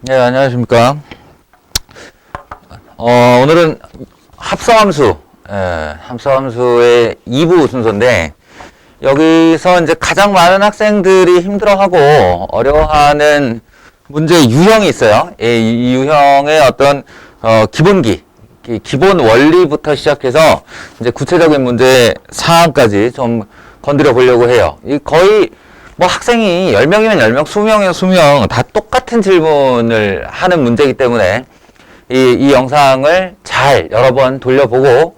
네, 안녕하십니까. 오늘은 합성함수, 합성함수의 2부 순서인데, 여기서 이제 가장 많은 학생들이 힘들어하고 어려워하는 문제 유형이 있어요. 이 유형의 어떤, 기본기, 기본 원리부터 시작해서 이제 구체적인 문제 사항까지 좀 건드려 보려고 해요. 거의 뭐 학생이 10명이면 10명, 20명이면 20명 다 똑같은 질문을 하는 문제이기 때문에 이 영상을 잘 여러 번 돌려보고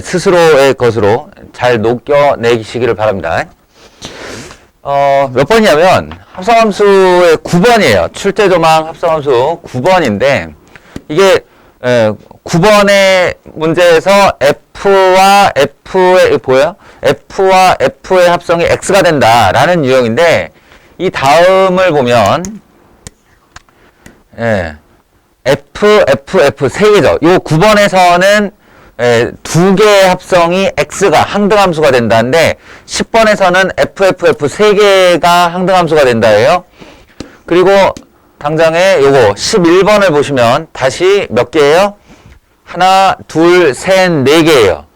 스스로의 것으로 잘 녹여내시기를 바랍니다. 몇 번이냐면 합성함수의 9번이에요. 출제조망 합성함수 9번인데 이게 9번의 문제에서 F와 F의 뭐예요? F와 F의 합성이 X가 된다라는 유형인데 이 다음을 보면 F, F, F 세 개죠. 요 9번에서는 두 개의 합성이 X가 항등함수가 된다는데 10번에서는 F, F, F 세 개가 항등함수가 된다예요. 그리고 당장에 요거 11번을 보시면 다시 몇 개예요? 하나, 둘, 셋, 네 개예요.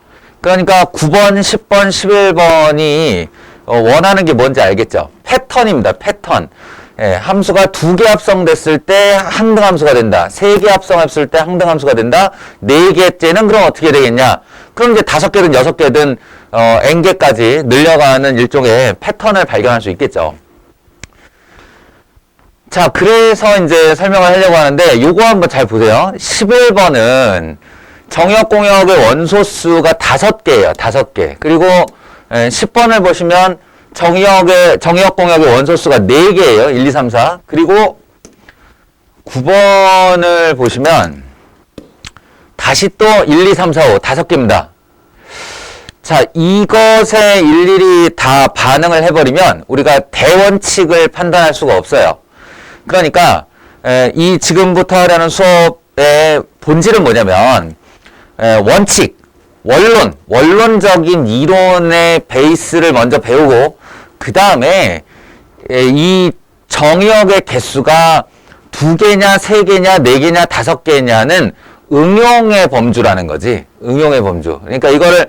그러니까 9번, 10번, 11번이 원하는 게 뭔지 알겠죠? 패턴입니다. 패턴. 함수가 두 개 합성됐을 때 항등함수가 된다. 세 개 합성했을 때 항등함수가 된다. 네 개째는 그럼 어떻게 되겠냐? 그럼 이제 5개든 6개든 n개까지 늘려가는 일종의 패턴을 발견할 수 있겠죠. 자, 그래서 이제 설명을 하려고 하는데 요거 한번 잘 보세요. 11번은 정역공역의 원소수가 5개예요. 5개. 그리고 10번을 보시면 정역공역의 원소수가 4개예요. 1, 2, 3, 4. 그리고 9번을 보시면 다시 또 1, 2, 3, 4, 5 5개입니다. 자, 이것에 일일이 다 반응을 해버리면 우리가 대원칙을 판단할 수가 없어요. 그러니까 이 지금부터 하려는 수업의 본질은 뭐냐면 원칙, 원론적인 이론의 베이스를 먼저 배우고 그 다음에 이 정역의 개수가 2개냐, 3개냐, 4개냐, 5개냐는 응용의 범주라는 거지. 응용의 범주. 그러니까 이거를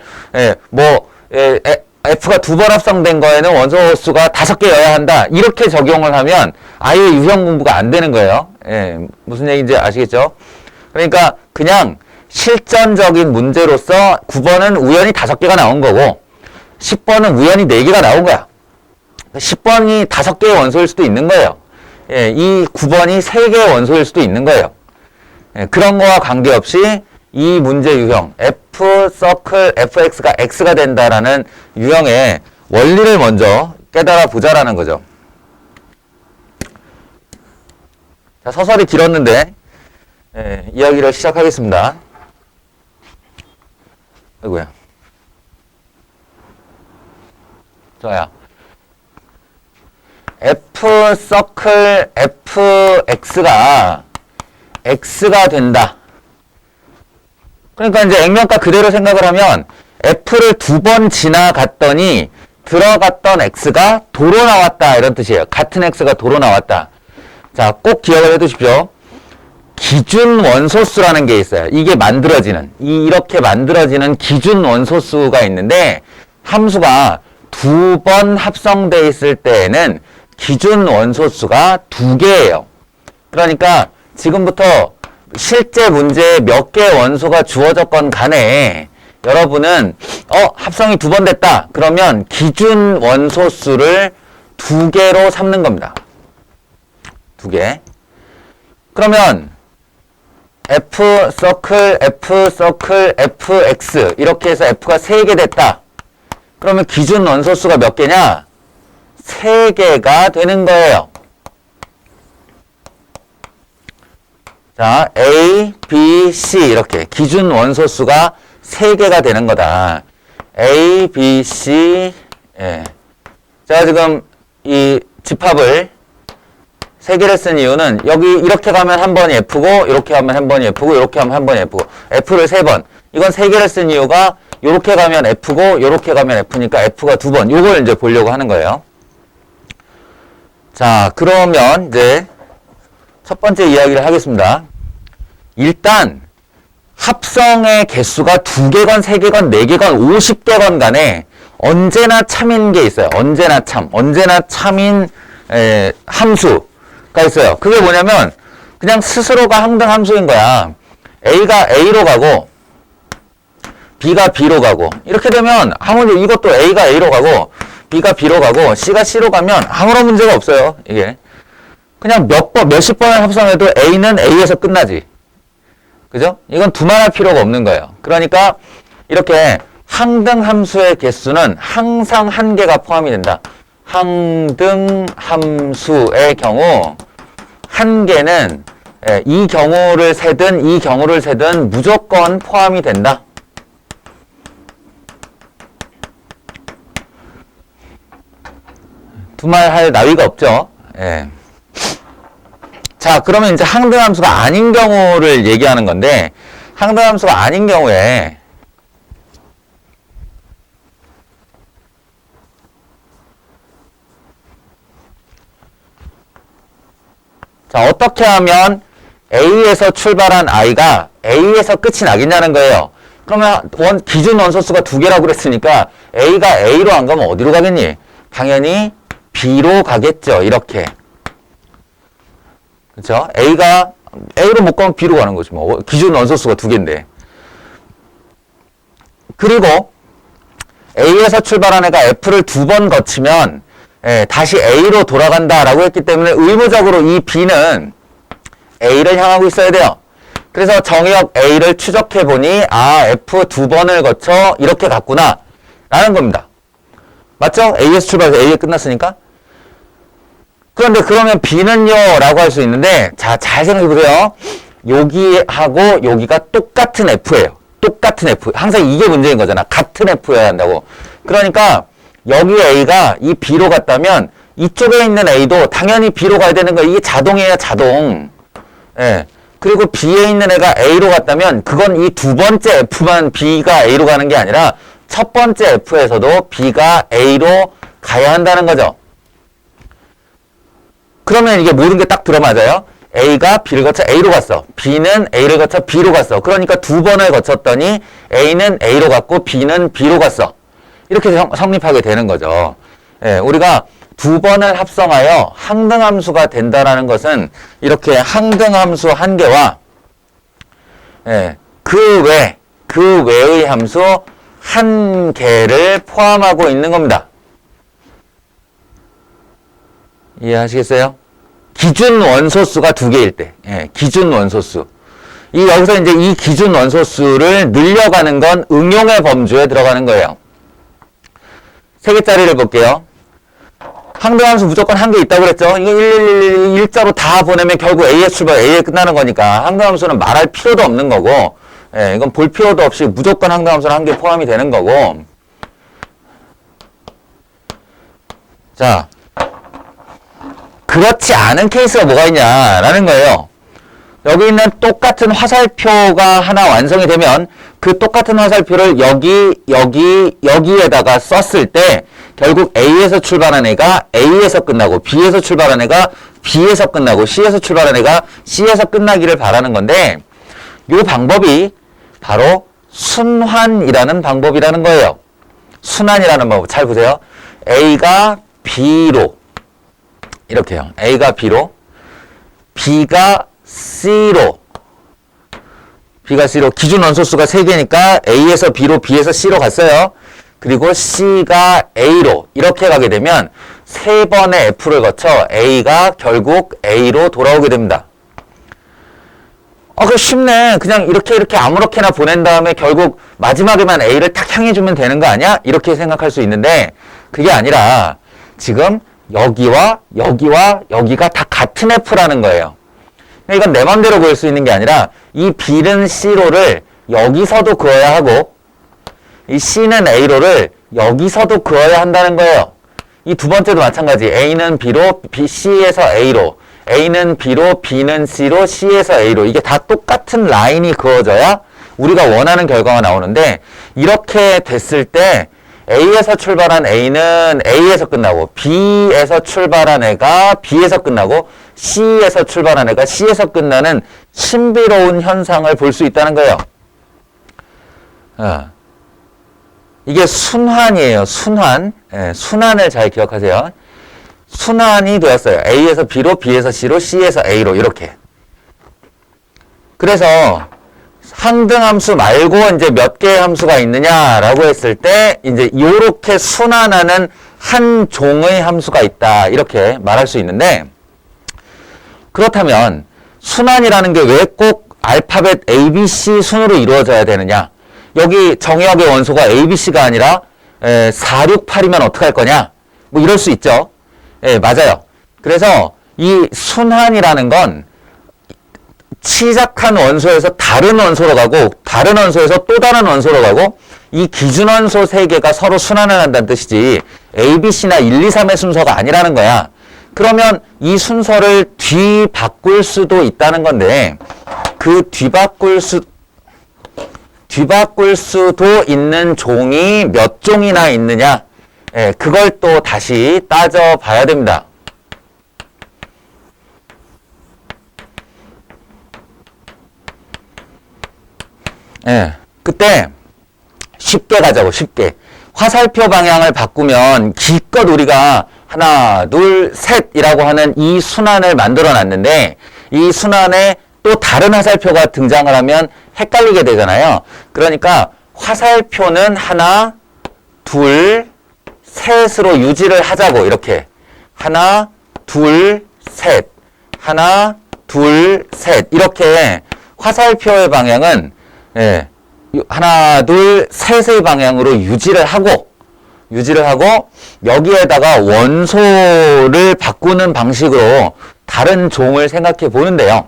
F가 2번 합성된 거에는 원소수가 5개여야 한다. 이렇게 적용을 하면 아예 유형 공부가 안 되는 거예요. 무슨 얘기인지 아시겠죠? 그러니까 그냥 실전적인 문제로서 9번은 우연히 5개가 나온 거고 10번은 우연히 4개가 나온 거야. 10번이 5개의 원소일 수도 있는 거예요. 이 9번이 3개의 원소일 수도 있는 거예요. 그런 거와 관계없이 이 문제 유형 F 서클 fx가 x가 된다라는 유형의 원리를 먼저 깨달아 보자라는 거죠. 자, 서설이 길었는데 이야기를 시작하겠습니다. 아이고야. 좋아요. F 서클 fx가 x가 된다. 그러니까 이제 액면가 그대로 생각을 하면 F를 2번 지나갔더니 들어갔던 X가 도로 나왔다 이런 뜻이에요. 같은 X가 도로 나왔다. 자, 꼭 기억을 해두십시오. 기준 원소수라는 게 있어요. 이게 만들어지는, 이렇게 만들어지는 기준 원소수가 있는데 함수가 2번 합성되어 있을 때에는 기준 원소수가 2개예요. 그러니까 지금부터 실제 문제에 몇 개의 원소가 주어졌건 간에 여러분은 합성이 2번 됐다. 그러면 기준 원소수를 2개로 삼는 겁니다. 2개. 그러면 F 서클 fx 이렇게 해서 F가 3개 됐다. 그러면 기준 원소수가 몇 개냐? 3개가 되는 거예요. 자, A, B, C 이렇게 기준 원소수가 3개가 되는 거다. A, B, C 제가 지금 이 집합을 3개를 쓴 이유는 여기 이렇게 가면 한 번이 F고 이렇게 하면 한 번이 F고 이렇게 하면 한 번이 F고 F를 3번. 이건 3개를 쓴 이유가 요렇게 가면 F고 요렇게 가면 F니까 F가 2번. 요걸 이제 보려고 하는 거예요. 자, 그러면 이제 첫 번째 이야기를 하겠습니다. 일단 합성의 개수가 2개건 3개건 4개건 50개건 간에 언제나 참인 게 있어요. 언제나 참인 함수가 있어요. 그게 뭐냐면 그냥 스스로가 항등 함수인 거야. A가 A로 가고 B가 B로 가고 이렇게 되면 아무리 이것도 A가 A로 가고 B가 B로 가고 C가 C로 가면 아무런 문제가 없어요. 이게 그냥 몇십 번을 합성해도 A는 A에서 끝나지. 그죠? 이건 두말할 필요가 없는 거예요. 그러니까 이렇게 항등 함수의 개수는 항상 1개가 포함이 된다. 항등 함수의 경우 1개는 이 경우를 세든 무조건 포함이 된다. 두말할 나위가 없죠. 예. 자, 그러면 이제 항등함수가 아닌 경우를 얘기하는 건데, 항등함수가 아닌 경우에, 자, 어떻게 하면 A에서 출발한 I가 A에서 끝이 나겠냐는 거예요. 그러면 기준 원소수가 2개라고 그랬으니까 A가 A로 안 가면 어디로 가겠니? 당연히 B로 가겠죠. 이렇게. 그렇죠? A가 A로 못 가면 B로 가는 거지 뭐. 기준 원소수가 2개인데. 그리고 A에서 출발한 애가 F를 2번 거치면 다시 A로 돌아간다라고 했기 때문에 의무적으로 이 B는 A를 향하고 있어야 돼요. 그래서 정의역 A를 추적해보니 F 2번을 거쳐 이렇게 갔구나 라는 겁니다. 맞죠? A에서 출발해서 A에 끝났으니까. 그런데 그러면 B는요? 라고 할 수 있는데 자, 잘 생각해보세요. 여기하고 여기가 똑같은 F예요. 똑같은 F. 항상 이게 문제인 거잖아. 같은 F여야 한다고. 그러니까 여기 A가 이 B로 갔다면 이쪽에 있는 A도 당연히 B로 가야 되는 거예요. 이게 자동이에요. 자동. 예. 그리고 B에 있는 애가 A로 갔다면 그건 이 2번째 F만 B가 A로 가는 게 아니라 첫 번째 F에서도 B가 A로 가야 한다는 거죠. 그러면 이게 모든 게 딱 들어맞아요. A가 B를 거쳐 A로 갔어. B는 A를 거쳐 B로 갔어. 그러니까 2번을 거쳤더니 A는 A로 갔고 B는 B로 갔어. 이렇게 성립하게 되는 거죠. 예, 우리가 2번을 합성하여 항등함수가 된다라는 것은 이렇게 항등함수 1개와 그 외의 함수 1개를 포함하고 있는 겁니다. 이해하시겠어요? 기준 원소수가 2개일 때, 기준 원소수. 여기서 이제 이 기준 원소수를 늘려가는 건 응용의 범주에 들어가는 거예요. 3개짜리를 볼게요. 항등함수 무조건 1개 있다고 그랬죠? 이거 1자로 다 보내면 결국 A에 출발, A에 끝나는 거니까 항등함수는 말할 필요도 없는 거고, 이건 볼 필요도 없이 무조건 항등함수는 1개 포함이 되는 거고. 자, 그렇지 않은 케이스가 뭐가 있냐라는 거예요. 여기 있는 똑같은 화살표가 하나 완성이 되면 그 똑같은 화살표를 여기에다가 썼을 때 결국 A에서 출발한 애가 A에서 끝나고 B에서 출발한 애가 B에서 끝나고 C에서 출발한 애가 C에서 끝나기를 바라는 건데 이 방법이 바로 순환이라는 방법이라는 거예요. 순환이라는 방법 잘 보세요. A가 B로 이렇게요. A가 B로 B가 C로 기준 원소수가 3개니까 A에서 B로 B에서 C로 갔어요. 그리고 C가 A로 이렇게 가게 되면 3번의 F를 거쳐 A가 결국 A로 돌아오게 됩니다. 그거 쉽네. 그냥 이렇게 아무렇게나 보낸 다음에 결국 마지막에만 A를 딱 향해주면 되는 거 아니야? 이렇게 생각할 수 있는데 그게 아니라 지금 여기와 여기가 다 같은 F라는 거예요. 이건 내 맘대로 그을 수 있는 게 아니라 이 B는 C로를 여기서도 그어야 하고 이 C는 A로를 여기서도 그어야 한다는 거예요. 이 두 번째도 마찬가지. A는 B로, C에서 A로, A는 B로, B는 C로, C에서 A로 이게 다 똑같은 라인이 그어져야 우리가 원하는 결과가 나오는데 이렇게 됐을 때 A에서 출발한 A는 A에서 끝나고 B에서 출발한 애가 B에서 끝나고 C에서 출발한 애가 C에서 끝나는 신비로운 현상을 볼 수 있다는 거예요. 이게 순환이에요. 순환. 순환을 잘 기억하세요. 순환이 되었어요. A에서 B로, B에서 C로, C에서 A로 이렇게. 그래서 항등함수 말고 이제 몇 개의 함수가 있느냐라고 했을 때 이제 요렇게 순환하는 한 종의 함수가 있다. 이렇게 말할 수 있는데, 그렇다면 순환이라는 게 왜 꼭 알파벳 ABC 순으로 이루어져야 되느냐? 여기 정의역의 원소가 ABC가 아니라 4, 6, 8이면 어떡할 거냐? 뭐 이럴 수 있죠. 예, 맞아요. 그래서 이 순환이라는 건 시작한 원소에서 다른 원소로 가고 다른 원소에서 또 다른 원소로 가고 이 기준 원소 3개가 서로 순환을 한다는 뜻이지 ABC나 1, 2, 3의 순서가 아니라는 거야. 그러면 이 순서를 뒤바꿀 수도 있다는 건데 그 뒤바꿀 수도 있는 종이 몇 종이나 있느냐? 예, 그걸 또 다시 따져봐야 됩니다. 예, 그때 쉽게 가자고, 쉽게. 화살표 방향을 바꾸면 기껏 우리가 하나, 둘, 셋이라고 하는 이 순환을 만들어 놨는데 이 순환에 또 다른 화살표가 등장을 하면 헷갈리게 되잖아요. 그러니까 화살표는 하나, 둘, 셋으로 유지를 하자고 이렇게. 하나, 둘, 셋. 하나, 둘, 셋. 이렇게 화살표의 방향은 하나, 둘, 셋의 방향으로 유지를 하고 여기에다가 원소를 바꾸는 방식으로 다른 종을 생각해 보는데요.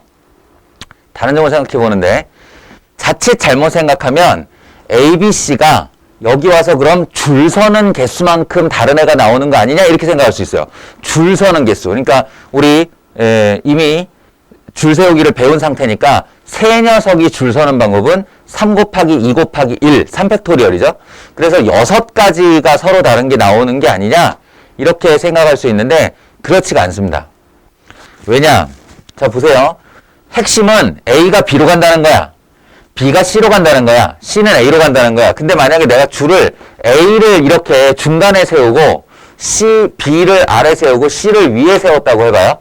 자칫 잘못 생각하면 ABC가 여기 와서 그럼 줄 서는 개수만큼 다른 애가 나오는 거 아니냐 이렇게 생각할 수 있어요. 줄 서는 개수. 그러니까 우리 이미 줄 세우기를 배운 상태니까 세 녀석이 줄 서는 방법은 3 곱하기 2 곱하기 1, 3팩토리얼이죠. 그래서 6가지가 서로 다른 게 나오는 게 아니냐 이렇게 생각할 수 있는데 그렇지가 않습니다. 왜냐? 자 보세요. 핵심은 A가 B로 간다는 거야. B가 C로 간다는 거야. C는 A로 간다는 거야. 근데 만약에 내가 줄을 A를 이렇게 중간에 세우고 B를 아래 세우고 C를 위에 세웠다고 해봐요.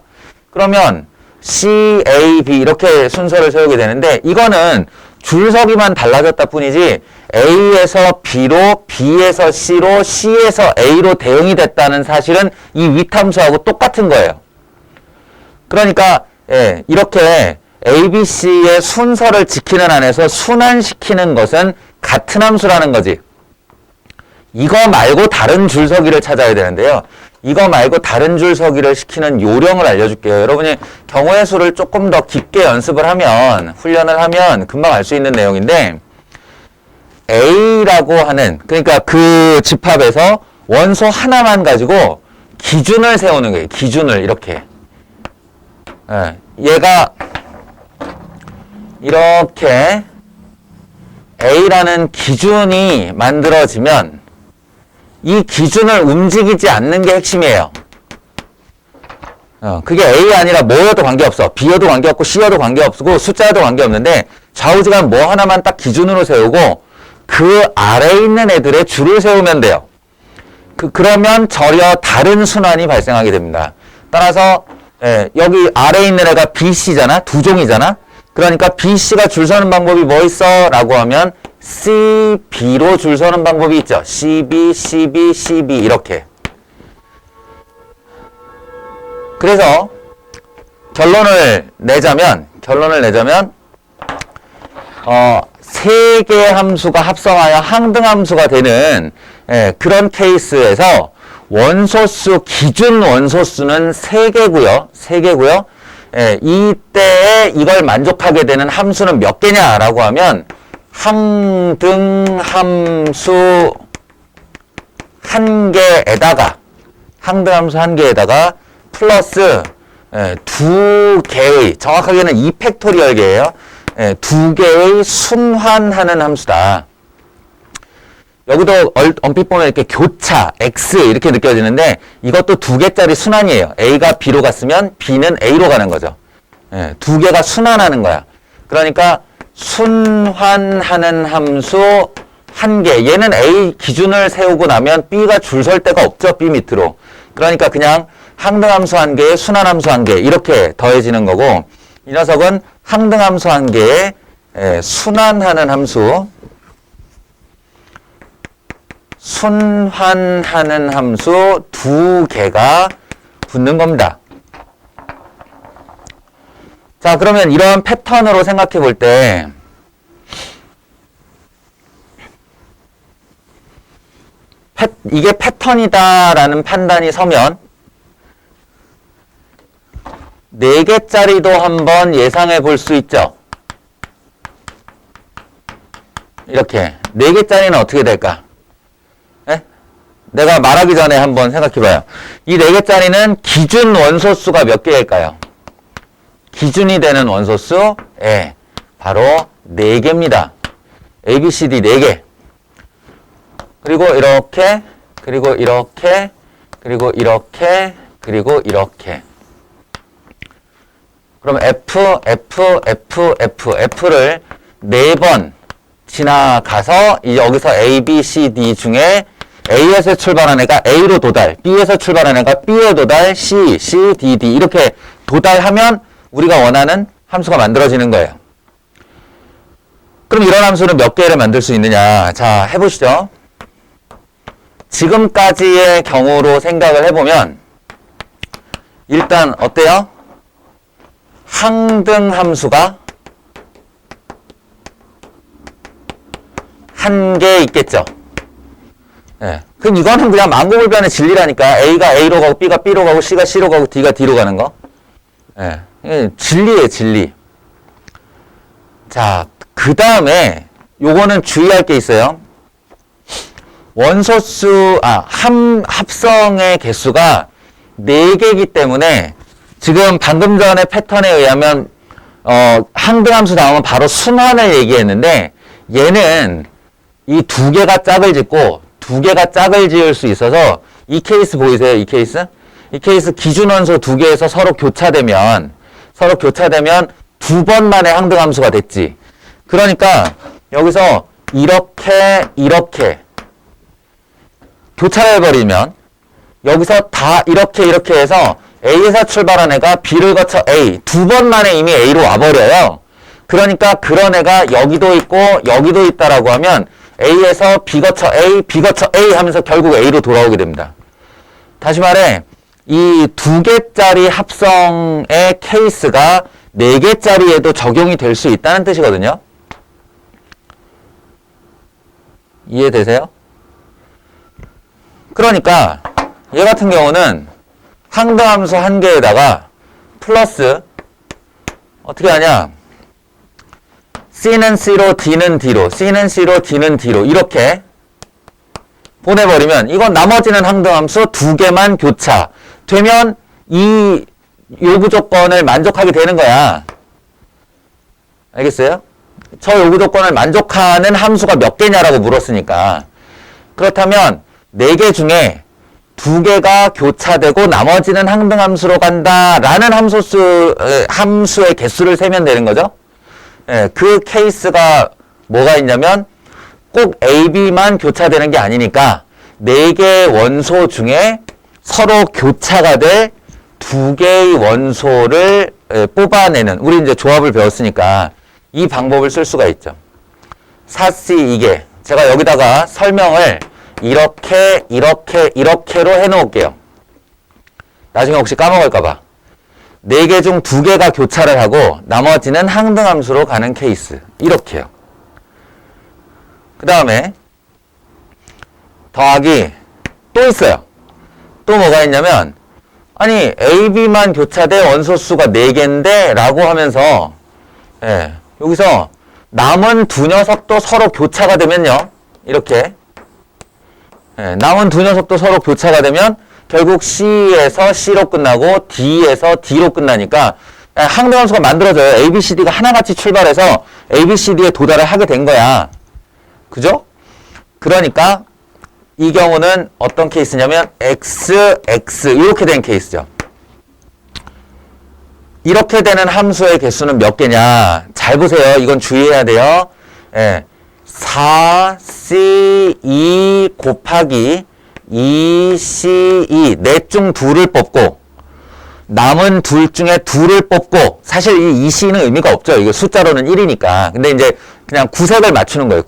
그러면 C, A, B 이렇게 순서를 세우게 되는데 이거는 줄서기만 달라졌다 뿐이지 A에서 B로, B에서 C로, C에서 A로 대응이 됐다는 사실은 이 윗함수하고 똑같은 거예요. 그러니까 이렇게 ABC의 순서를 지키는 안에서 순환시키는 것은 같은 함수라는 거지. 이거 말고 다른 줄서기를 찾아야 되는데요. 이거 말고 다른 줄서기를 시키는 요령을 알려줄게요. 여러분이 경우의 수를 조금 더 깊게 연습을 하면, 훈련을 하면 금방 알 수 있는 내용인데 A라고 하는, 그러니까 그 집합에서 원소 하나만 가지고 기준을 세우는 거예요. 기준을 이렇게. 얘가 이렇게 A라는 기준이 만들어지면 이 기준을 움직이지 않는 게 핵심이에요. 그게 A 아니라 뭐여도 관계없어. B여도 관계없고 C여도 관계없고 숫자여도 관계없는데 좌우지간 뭐 하나만 딱 기준으로 세우고 그 아래에 있는 애들의 줄을 세우면 돼요. 그러면 전혀 다른 순환이 발생하게 됩니다. 따라서 여기 아래에 있는 애가 BC잖아. 두 종이잖아. 그러니까 BC가 줄 서는 방법이 뭐 있어? 라고 하면 CB로 줄 서는 방법이 있죠. CB, CB, CB 이렇게. 그래서 결론을 내자면 세 개의 함수가 합성하여 항등함수가 되는 그런 케이스에서 원소수, 기준 원소수는 3개고요. 3개고요. 이때에 이걸 만족하게 되는 함수는 몇 개냐라고 하면 항등함수 한 개에다가 플러스 2개의, 정확하게는 2팩토리얼계예요. 2개의 순환하는 함수다. 여기도 얼핏 보면 이렇게 교차, X 이렇게 느껴지는데 이것도 두 개짜리 순환이에요. A가 B로 갔으면 B는 A로 가는 거죠. 예, 두 개가 순환하는 거야. 그러니까 순환하는 함수 한 개. 얘는 A 기준을 세우고 나면 B가 줄 설 데가 없죠. B 밑으로. 그러니까 그냥 항등함수 한 개에 순환함수 한 개 이렇게 더해지는 거고 이 녀석은 항등함수 한 개에 순환하는 함수 순환하는 함수 두 개가 붙는 겁니다. 자, 그러면 이런 패턴으로 생각해 볼 때 이게 패턴이다라는 판단이 서면 4개짜리도 한번 예상해 볼 수 있죠. 이렇게 4개짜리는 어떻게 될까? 네? 내가 말하기 전에 한번 생각해 봐요. 이 4개짜리는 기준 원소수가 몇 개일까요? 기준이 되는 원소수 바로 4개입니다. A, B, C, D 4개. 그리고 이렇게, 그리고 이렇게, 그리고 이렇게, 그리고 이렇게. 그럼 F를 4번 지나가서 여기서 A, B, C, D 중에 A에서 출발한 애가 A로 도달, B에서 출발한 애가 B에 도달, C, D, D 이렇게 도달하면 우리가 원하는 함수가 만들어지는 거예요. 그럼 이런 함수는 몇 개를 만들 수 있느냐? 자, 해보시죠. 지금까지의 경우로 생각을 해보면 일단 어때요? 항등함수가 한 개 있겠죠. 네. 그럼 이거는 그냥 만고불변의 진리라니까. A가 A로 가고 B가 B로 가고 C가 C로 가고 D가 D로 가는 거. 네. 진리예요, 진리. 자, 그 다음에 요거는 주의할 게 있어요. 원소수, 합성의 개수가 4개이기 때문에 지금 방금 전에 패턴에 의하면 항등함수 나오면 바로 순환을 얘기했는데 얘는 이 2개가 짝을 짓고 2개가 짝을 지을 수 있어서 이 케이스 보이세요? 이 케이스? 이 케이스 기준 원소 2개에서 서로 교차되면 2번 만에 항등함수가 됐지. 그러니까 여기서 이렇게 교차해버리면 여기서 다 이렇게 해서 A에서 출발한 애가 B를 거쳐 A 2번 만에 이미 A로 와버려요. 그러니까 그런 애가 여기도 있고 여기도 있다라고 하면 A에서 B 거쳐 A, B 거쳐 A 하면서 결국 A로 돌아오게 됩니다. 다시 말해 이 2개짜리 합성의 케이스가 4개짜리에도 적용이 될 수 있다는 뜻이거든요. 이해되세요? 그러니까 얘 같은 경우는 항등함수 한 개에다가 플러스 어떻게 하냐? C는 C로, D는 D로, C는 C로, D는 D로 이렇게 보내버리면 이건 나머지는 항등함수 2개만 교차되면 이 요구 조건을 만족하게 되는 거야. 알겠어요? 저 요구 조건을 만족하는 함수가 몇 개냐라고 물었으니까. 그렇다면 4개 중에 2개가 교차되고 나머지는 항등함수로 간다라는 함수의 개수를 세면 되는 거죠. 예, 그 케이스가 뭐가 있냐면 꼭 A, B만 교차되는 게 아니니까 4개의 원소 중에 서로 교차가 될 2개의 원소를 뽑아내는, 우리 이제 조합을 배웠으니까 이 방법을 쓸 수가 있죠. 4C 이게 제가 여기다가 설명을 이렇게로 해놓을게요. 나중에 혹시 까먹을까봐. 4개 중 2개가 교차를 하고 나머지는 항등함수로 가는 케이스. 이렇게요. 그 다음에 더하기 또 있어요. 또 뭐가 있냐면 아니 A, B만 교차돼 원소수가 4개인데 라고 하면서 여기서 남은 2 녀석도 서로 교차가 되면요. 이렇게 남은 2 녀석도 서로 교차가 되면 결국 C에서 C로 끝나고 D에서 D로 끝나니까 항등함수가 만들어져요. A, B, C, D가 하나같이 출발해서 A, B, C, D에 도달을 하게 된 거야. 그죠? 그러니까 이 경우는 어떤 케이스냐면 XX 이렇게 된 케이스죠. 이렇게 되는 함수의 개수는 몇 개냐? 잘 보세요. 이건 주의해야 돼요. 예. 4C2 곱하기 2C2 넷 중 둘을 뽑고 남은 둘 중에 둘을 뽑고 사실 이 2C는 의미가 없죠. 이거 숫자로는 1이니까. 근데 이제 그냥 구색을 맞추는 거예요.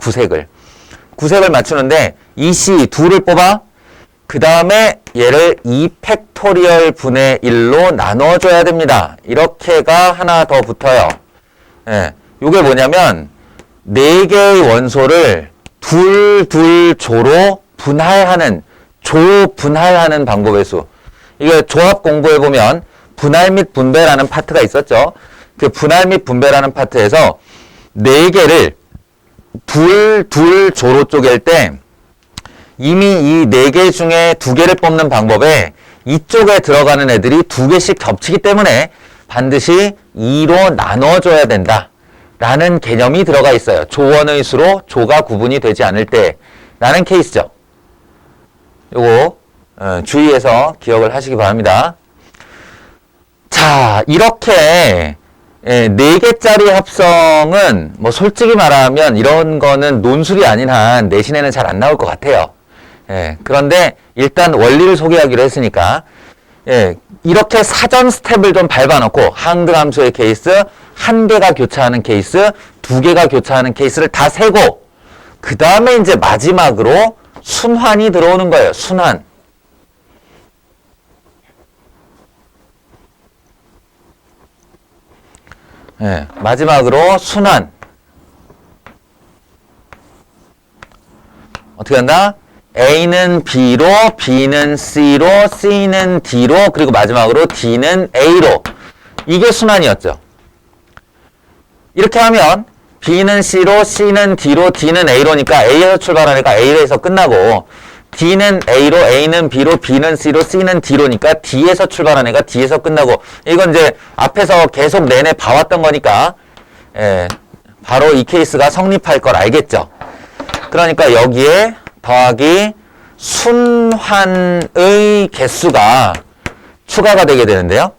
구색을 맞추는데 2C 둘을 뽑아 그 다음에 얘를 2팩토리얼 분의 1로 나눠줘야 됩니다. 이렇게가 하나 더 붙어요. 예, 요게 뭐냐면 4개의 원소를 둘 조로 분할하는 조분할하는 방법의 수. 이거 조합 공부해보면 분할 및 분배라는 파트가 있었죠. 그 분할 및 분배라는 파트에서 4개를 둘 조로 쪼갤 때 이미 이 4개 중에 2개를 뽑는 방법에 이쪽에 들어가는 애들이 2개씩 겹치기 때문에 반드시 2로 나눠줘야 된다 라는 개념이 들어가 있어요. 조원의 수로 조가 구분이 되지 않을 때 라는 케이스죠. 요거 주의해서 기억을 하시기 바랍니다. 자, 이렇게 4개짜리 합성은 뭐 솔직히 말하면 이런 거는 논술이 아닌 한 내신에는 잘 안 나올 것 같아요. 그런데 일단 원리를 소개하기로 했으니까 이렇게 사전 스텝을 좀 밟아놓고 항등함수의 케이스 1개가 교차하는 케이스 2개가 교차하는 케이스를 다 세고 그 다음에 이제 마지막으로 순환이 들어오는 거예요. 순환. 마지막으로 순환. 어떻게 한다? A는 B로, B는 C로, C는 D로, 그리고 마지막으로 D는 A로. 이게 순환이었죠. 이렇게 하면 B는 C로, C는 D로, D는 A로니까 A에서 출발하니까 A에서 끝나고 D는 A로, A는 B로, B는 C로, C는 D로니까 D에서 출발하니까 D에서 끝나고 이건 이제 앞에서 계속 내내 봐왔던 거니까 바로 이 케이스가 성립할 걸 알겠죠. 그러니까 여기에 더하기 순환의 개수가 추가가 되게 되는데요.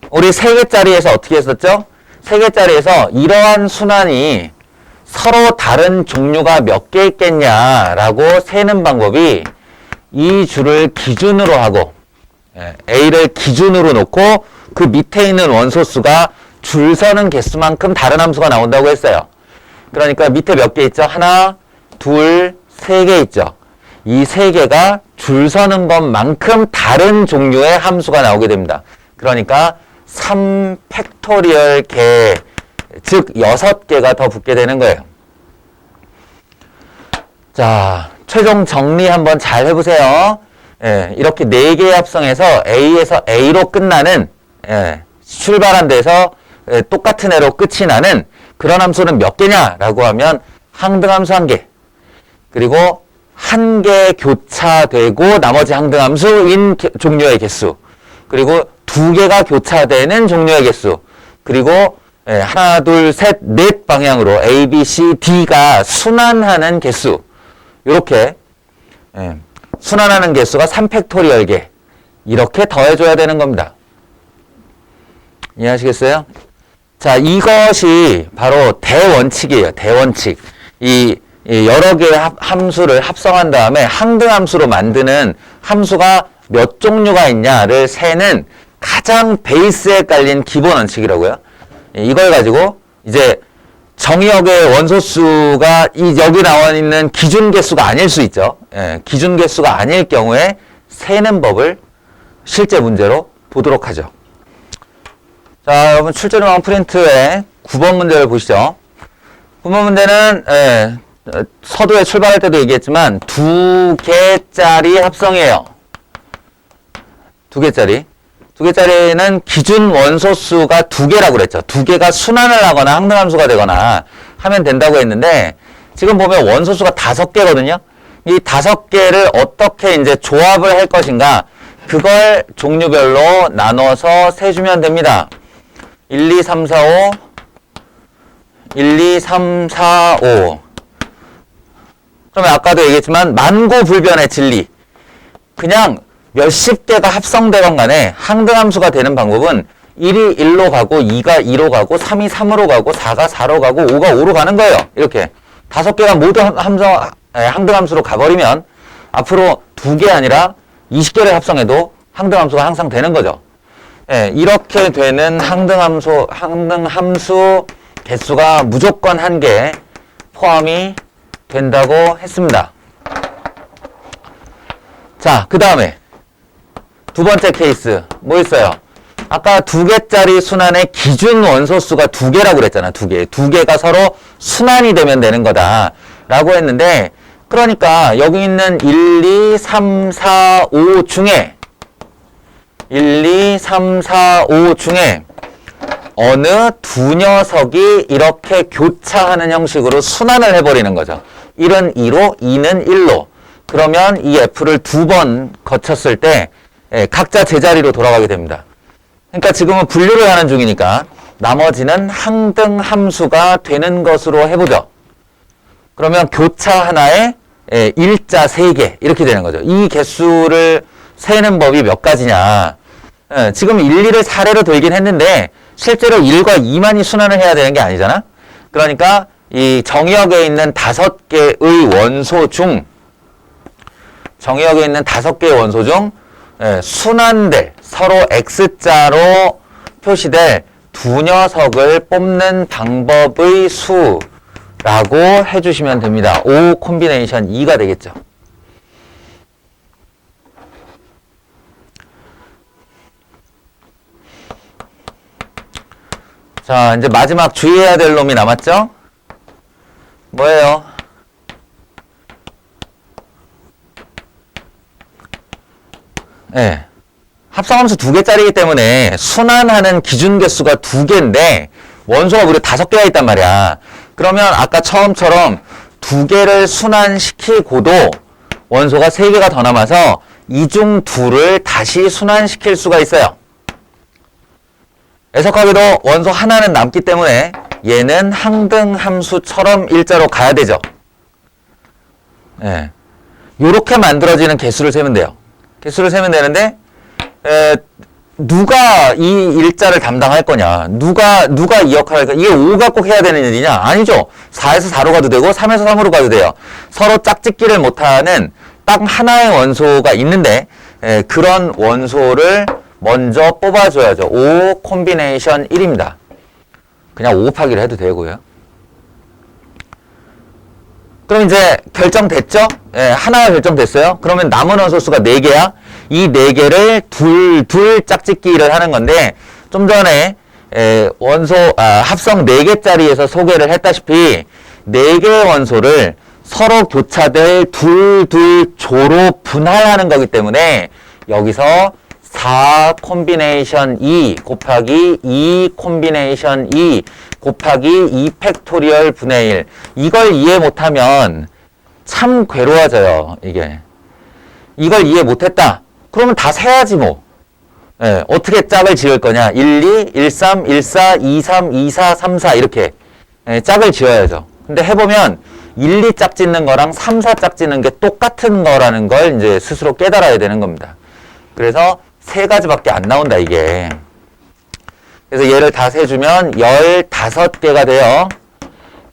우리 3개짜리에서 어떻게 했었죠? 3개짜리에서 이러한 순환이 서로 다른 종류가 몇 개 있겠냐라고 세는 방법이 이 줄을 기준으로 하고 A를 기준으로 놓고 그 밑에 있는 원소수가 줄 서는 개수만큼 다른 함수가 나온다고 했어요. 그러니까 밑에 몇 개 있죠? 하나, 둘, 3개 있죠. 이 3개가 줄 서는 것만큼 다른 종류의 함수가 나오게 됩니다. 그러니까 3팩토리얼 개, 즉 6개가 더 붙게 되는 거예요. 자, 최종 정리 한번 잘 해보세요. 이렇게 4개의 합성에서 A에서 A로 끝나는 출발한 데서 똑같은 애로 끝이 나는 그런 함수는 몇 개냐라고 하면 항등함수 1개, 그리고 1개 교차되고 나머지 항등함수인 종류의 개수, 그리고 2개가 교차되는 종류의 개수, 그리고 하나, 둘, 셋, 넷 방향으로 A, B, C, D가 순환하는 개수, 이렇게 순환하는 개수가 3팩토리얼 개, 이렇게 더해줘야 되는 겁니다. 이해하시겠어요? 자, 이것이 바로 대원칙이에요. 대원칙. 이 여러 개의 함수를 합성한 다음에 항등함수로 만드는 함수가 몇 종류가 있냐를 세는 가장 베이스에 깔린 기본 원칙이라고요. 이걸 가지고 이제 정의역의 원소수가 여기 나와 있는 기준 개수가 아닐 수 있죠. 기준 개수가 아닐 경우에 세는 법을 실제 문제로 보도록 하죠. 자, 여러분 출제조망 프린트에 9번 문제를 보시죠. 9번 문제는 서두에 출발할 때도 얘기했지만 2개짜리 합성이에요. 2개짜리. 2개짜리는 기준 원소수가 2개라고 그랬죠. 2개가 순환을 하거나 항등함수가 되거나 하면 된다고 했는데 지금 보면 원소수가 5개거든요. 이 5개를 어떻게 이제 조합을 할 것인가, 그걸 종류별로 나눠서 세주면 됩니다. 1, 2, 3, 4, 5 1, 2, 3, 4, 5 그러면 아까도 얘기했지만 만고불변의 진리. 그냥 몇십 개가 합성되건 간에 항등함수가 되는 방법은 1이 1로 가고 2가 2로 가고 3이 3으로 가고 4가 4로 가고 5가 5로 가는 거예요. 이렇게 5개가 모두 항등함수로 가버리면 앞으로 2개 아니라 20개를 합성해도 항등함수가 항상 되는 거죠. 예, 이렇게 되는 항등함수 개수가 무조건 1개 포함이 된다고 했습니다. 자, 그 다음에 두 번째 케이스 뭐 있어요? 아까 2개짜리 순환의 기준 원소수가 2개라고 그랬잖아. 2개. 2개가 서로 순환이 되면 되는 거다 라고 했는데, 그러니까 여기 있는 1, 2, 3, 4, 5 중에 1, 2, 3, 4, 5 중에 어느 두 녀석이 이렇게 교차하는 형식으로 순환을 해버리는 거죠. 1은 2로, 2는 1로. 그러면 이 F를 2번 거쳤을 때 각자 제자리로 돌아가게 됩니다. 그러니까 지금은 분류를 하는 중이니까 나머지는 항등함수가 되는 것으로 해보죠. 그러면 교차 하나에 일자 3개 이렇게 되는 거죠. 이 개수를 세는 법이 몇 가지냐. 지금 1, 2를 사례로 들긴 했는데 실제로 1과 2만이 순환을 해야 되는 게 아니잖아. 그러니까 이 정의역에 있는 5개의 원소 중 순환될 서로 X자로 표시될 두 녀석을 뽑는 방법의 수라고 해주시면 됩니다. O 콤비네이션 2가 되겠죠. 자, 이제 마지막 주의해야 될 놈이 남았죠? 뭐예요? 네. 합성함수 2개짜리이기 때문에 순환하는 기준 개수가 2개인데 원소가 무려 5개가 있단 말이야. 그러면 아까 처음처럼 2개를 순환시키고도 원소가 3개가 더 남아서 이 중 2를 다시 순환시킬 수가 있어요. 애석하게도 원소 하나는 남기 때문에 얘는 항등함수처럼 일자로 가야 되죠. 예. 요렇게 만들어지는 개수를 세면 돼요. 개수를 세면 되는데 누가 이 일자를 담당할 거냐, 누가 이 역할을 할까? 이게 5가 꼭 해야 되는 일이냐? 아니죠. 4에서 4로 가도 되고 3에서 3으로 가도 돼요. 서로 짝짓기를 못하는 딱 하나의 원소가 있는데 그런 원소를 먼저 뽑아줘야죠. 5 콤비네이션 1입니다. 그냥 5 곱하기를 해도 되고요. 그럼 이제 결정됐죠? 하나가 결정됐어요. 그러면 남은 원소수가 4개야. 이 4개를 둘 짝짓기를 하는 건데, 좀 전에 합성 4개짜리에서 소개를 했다시피 4개의 원소를 서로 교차될 둘 조로 분할하는 거기 때문에 여기서 4 콤비네이션 2 곱하기 2 콤비네이션 2 곱하기 2 팩토리얼 분의 1. 이걸 이해 못하면 참 괴로워져요, 이게. 이걸 이해 못했다. 그러면 다 세야지 뭐. 어떻게 짝을 지을 거냐. 1, 2, 1, 3, 1, 4, 2, 3, 2, 4, 3, 4 이렇게 짝을 지어야죠. 근데 해보면 1, 2 짝 짓는 거랑 3, 4 짝 짓는 게 똑같은 거라는 걸 이제 스스로 깨달아야 되는 겁니다. 그래서 3가지밖에 안 나온다, 이게. 그래서 얘를 다 세주면 15개가 돼요.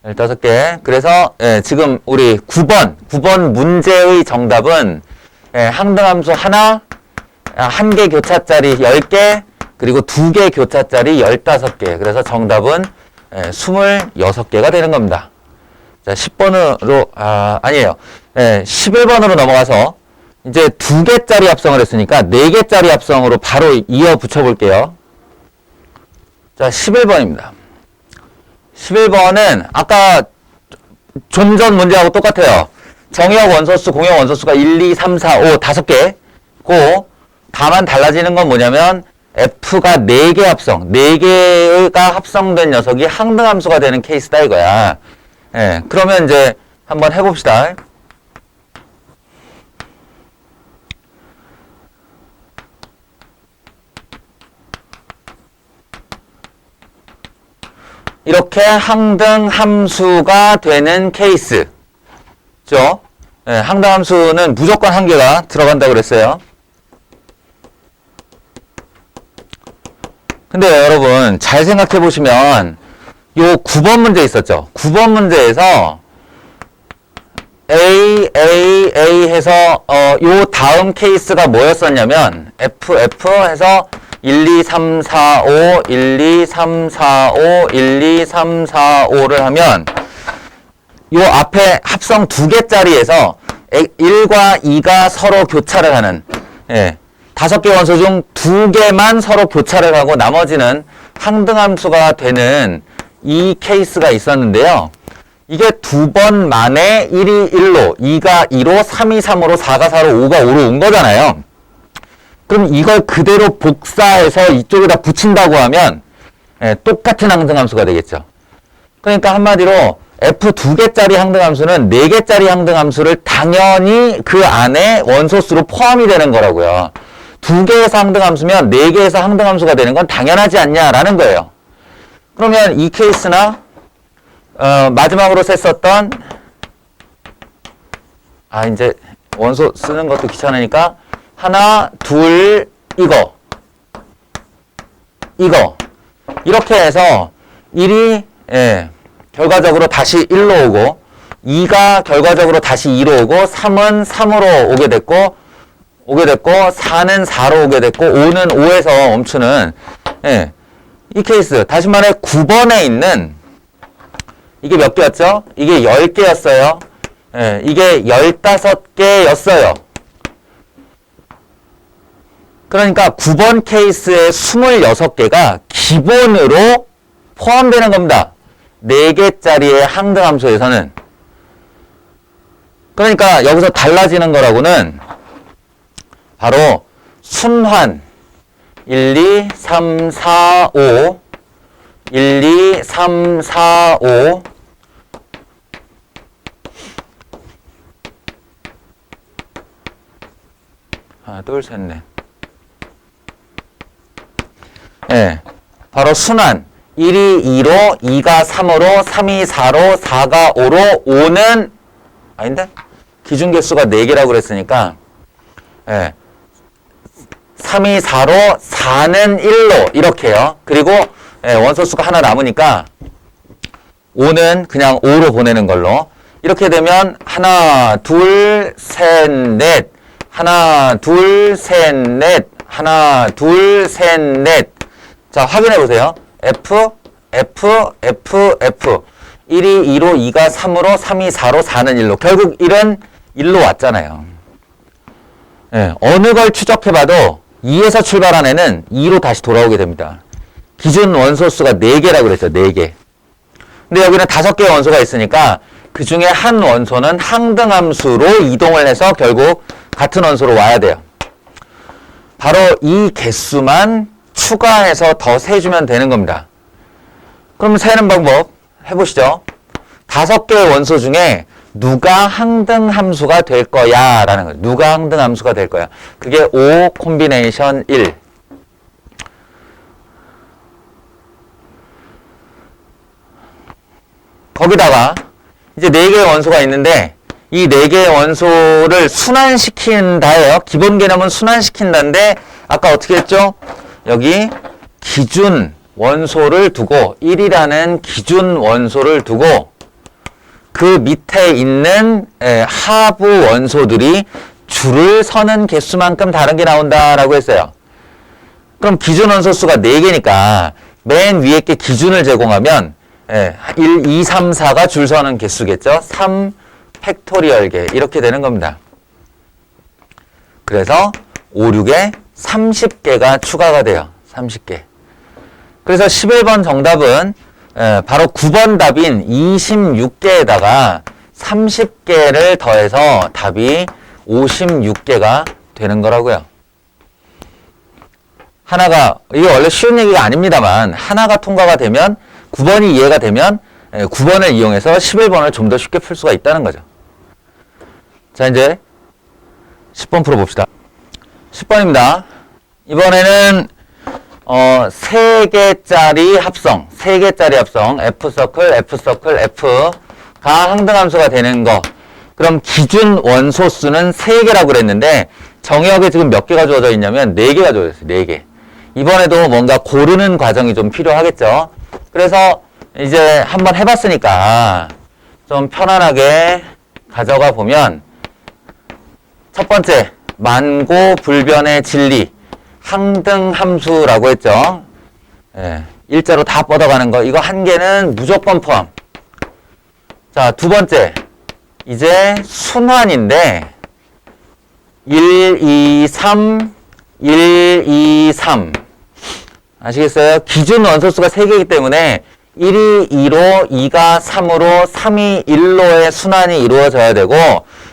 15개. 그래서 지금 우리 9번 문제의 정답은 항등함수 하나, 1개 교차짜리 10개, 그리고 2개 교차짜리 15개. 그래서 정답은 26개가 되는 겁니다. 자, 10번으로, 아니에요. 11번으로 넘어가서 이제 2개짜리 합성을 했으니까 4개짜리 합성으로 바로 이어 붙여볼게요. 자, 11번입니다. 11번은 아까 좀 전 문제하고 똑같아요. 정의역 원소수, 공역 원소수가 1, 2, 3, 4, 5, 5개고, 다만 달라지는 건 뭐냐면 F가 4개 합성, 4개가 합성된 녀석이 항등함수가 되는 케이스다 이거야. 그러면 이제 한번 해봅시다. 이렇게 항등함수가 되는 케이스죠. 예, 항등함수는 무조건 한 개가 들어간다고 그랬어요. 근데 여러분 잘 생각해 보시면 요 9번 문제 있었죠. 9번 문제에서 A 해서 요 다음 케이스가 뭐였었냐면 F 해서 1, 2, 3, 4, 5, 1, 2, 3, 4, 5, 1, 2, 3, 4, 5를 하면 요 앞에 합성 2개짜리에서 1과 2가 서로 교차를 하는, 예, 5개 원소 중 2개만 서로 교차를 하고 나머지는 항등함수가 되는 이 케이스가 있었는데요. 이게 2번 만에 1이 1로, 2가 2로, 3이 3으로, 4가 4로, 5가 5로 온 거잖아요. 그럼 이걸 그대로 복사해서 이쪽에다 붙인다고 하면, 예, 똑같은 항등함수가 되겠죠. 그러니까 한마디로 F 2개짜리 항등함수는 4개짜리 항등함수를 당연히 그 안에 원소수로 포함이 되는 거라고요. 2개에서 항등함수면 4개에서 항등함수가 되는 건 당연하지 않냐라는 거예요. 그러면 이 케이스나 마지막으로 셌었던 이제 원소 쓰는 것도 귀찮으니까 하나, 둘, 이거 이렇게 해서 1이 결과적으로 다시 1로 오고 2가 결과적으로 다시 2로 오고 3은 3으로 오게 됐고 4는 4로 오게 됐고 5는 5에서 멈추는, 이 케이스. 다시 말해 9번에 있는 이게 몇 개였죠? 이게 10개였어요. 이게 15개였어요. 그러니까 9번 케이스의 26개가 기본으로 포함되는 겁니다. 4개짜리의 항등함수에서는. 그러니까 여기서 달라지는 거라고는 바로 순환 1, 2, 3, 4, 5 1, 2, 3, 4, 5 하나, 둘, 셋, 넷. 바로 순환 1이 2로, 2가 3으로, 3이 4로, 4가 5로, 5는 아닌데? 기준 개수가 4개라고 그랬으니까 3이 4로, 4는 1로 이렇게요. 그리고 원소수가 하나 남으니까 5는 그냥 5로 보내는 걸로. 이렇게 되면 하나, 둘, 셋, 넷. 하나, 둘, 셋, 넷. 하나, 둘, 셋, 넷. 자, 확인해 보세요. F. 1이 2로, 2가 3으로, 3이 4로, 4는 1로. 결국 1은 1로 왔잖아요. 어느 걸 추적해봐도 2에서 출발한 애는 2로 다시 돌아오게 됩니다. 기준 원소수가 4개라고 그랬죠. 4개. 근데 여기는 5개의 원소가 있으니까 그 중에 한 원소는 항등함수로 이동을 해서 결국 같은 원소로 와야 돼요. 바로 이 개수만 추가해서 더 세주면 되는 겁니다. 그럼 세는 방법 해보시죠. 5개의 원소 중에 누가 항등함수가 될 거야 라는 거예요. 누가 항등함수가 될 거야. 그게 5 콤비네이션 1. 거기다가 이제 4개의 원소가 있는데 이 4개의 원소를 순환시킨다예요. 기본 개념은 순환시킨다인데 아까 어떻게 했죠? 여기 기준 원소를 두고 1이라는 기준 원소를 두고 그 밑에 있는 하부 원소들이 줄을 서는 개수만큼 다른 게 나온다라고 했어요. 그럼 기준 원소 수가 4개니까 맨 위에 게 기준을 제공하면 1, 2, 3, 4가 줄 서는 개수겠죠. 3 팩토리얼 개 이렇게 되는 겁니다. 그래서 5, 6에 30개가 추가가 돼요. 30개. 그래서 11번 정답은 바로 9번 답인 26개에다가 30개를 더해서 답이 56개가 되는 거라고요. 하나가, 이게 원래 쉬운 얘기가 아닙니다만 하나가 통과가 되면 9번이 이해가 되면 9번을 이용해서 11번을 좀 더 쉽게 풀 수가 있다는 거죠. 자, 이제 10번 풀어봅시다. 10번입니다. 이번에는 3개짜리 합성, 3개짜리 합성, F서클, F서클, F가 항등함수가 되는 거. 그럼 기준 원소 수는 3개라고 그랬는데 정의역에 지금 몇 개가 주어져 있냐면 4개가 주어져 있어요. 4개. 이번에도 뭔가 고르는 과정이 좀 필요하겠죠. 그래서 이제 한번 해봤으니까 좀 편안하게 가져가 보면 첫 번째 만고 불변의 진리 항등함수라고 했죠. 예, 일자로 다 뻗어가는 거 이거 한 개는 무조건 포함. 자, 두 번째 이제 순환인데 1, 2, 3 1, 2, 3 아시겠어요? 기준 원소수가 3개이기 때문에 1이 2로 2가 3으로 3이 1로의 순환이 이루어져야 되고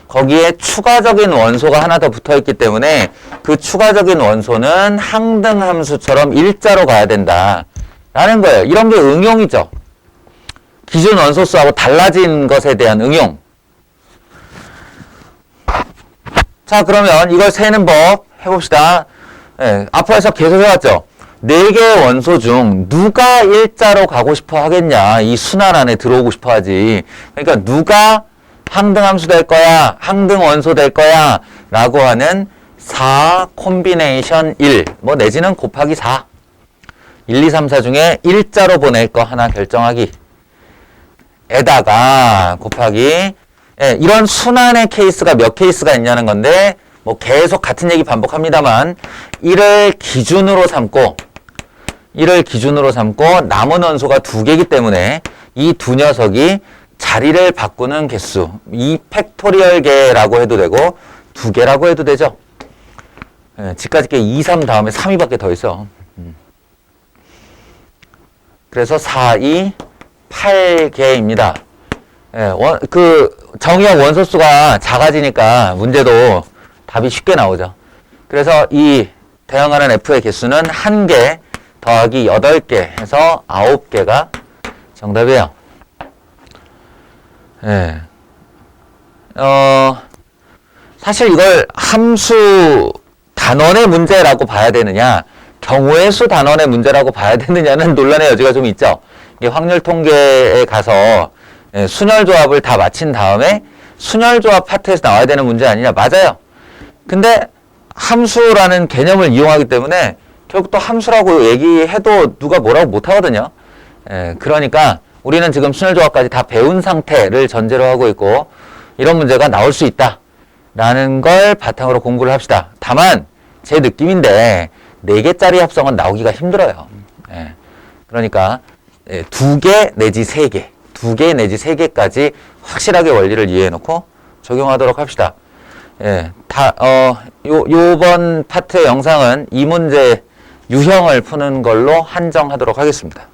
거기에 추가적인 원소가 하나 더 붙어있기 때문에 그 추가적인 원소는 항등함수처럼 일자로 가야 된다 라는 거예요. 이런 게 응용이죠. 기준 원소수하고 달라진 것에 대한 응용. 자, 그러면 이걸 세는 법 해봅시다. 예, 앞에서 계속 해왔죠. 4개의 원소 중 누가 일자로 가고 싶어 하겠냐. 이 순환 안에 들어오고 싶어 하지. 그러니까 누가 항등함수 될 거야, 항등원소 될 거야 라고 하는 4 콤비네이션 1 뭐 내지는 곱하기 4 1, 2, 3, 4 중에 일자로 보낼 거 하나 결정하기 에다가 곱하기 예, 이런 순환의 케이스가 몇 케이스가 있냐는 건데 뭐 계속 같은 얘기 반복합니다만 1을 기준으로 삼고 남은 원소가 2개이기 때문에 이 두 녀석이 자리를 바꾸는 개수 2팩토리얼 개라고 해도 되고 2개라고 해도 되죠. 예, 지금까지 게 2, 3 다음에 3이밖에 더 있어. 그래서 4, 2, 8개입니다. 예, 정의역 원소수가 작아지니까 문제도 답이 쉽게 나오죠. 그래서 이 대응하는 F의 개수는 1개 더하기 8개 해서 9개가 정답이에요. 예. 사실 이걸 함수 단원의 문제라고 봐야 되느냐, 경우의 수 단원의 문제라고 봐야 되느냐는 논란의 여지가 좀 있죠. 이게 확률 통계에 가서 순열 조합을 다 마친 다음에 순열 조합 파트에서 나와야 되는 문제 아니냐. 맞아요. 근데 함수라는 개념을 이용하기 때문에 결국 또 함수라고 얘기해도 누가 뭐라고 못하거든요. 그러니까 우리는 지금 순열 조합까지 다 배운 상태를 전제로 하고 있고 이런 문제가 나올 수 있다라는 걸 바탕으로 공부를 합시다. 다만 제 느낌인데 4개짜리 합성은 나오기가 힘들어요. 그러니까 2개 내지 3개, 2개 내지 3개까지 확실하게 원리를 이해해놓고 적용하도록 합시다. 요번 파트의 영상은 이 문제 유형을 푸는 걸로 한정하도록 하겠습니다.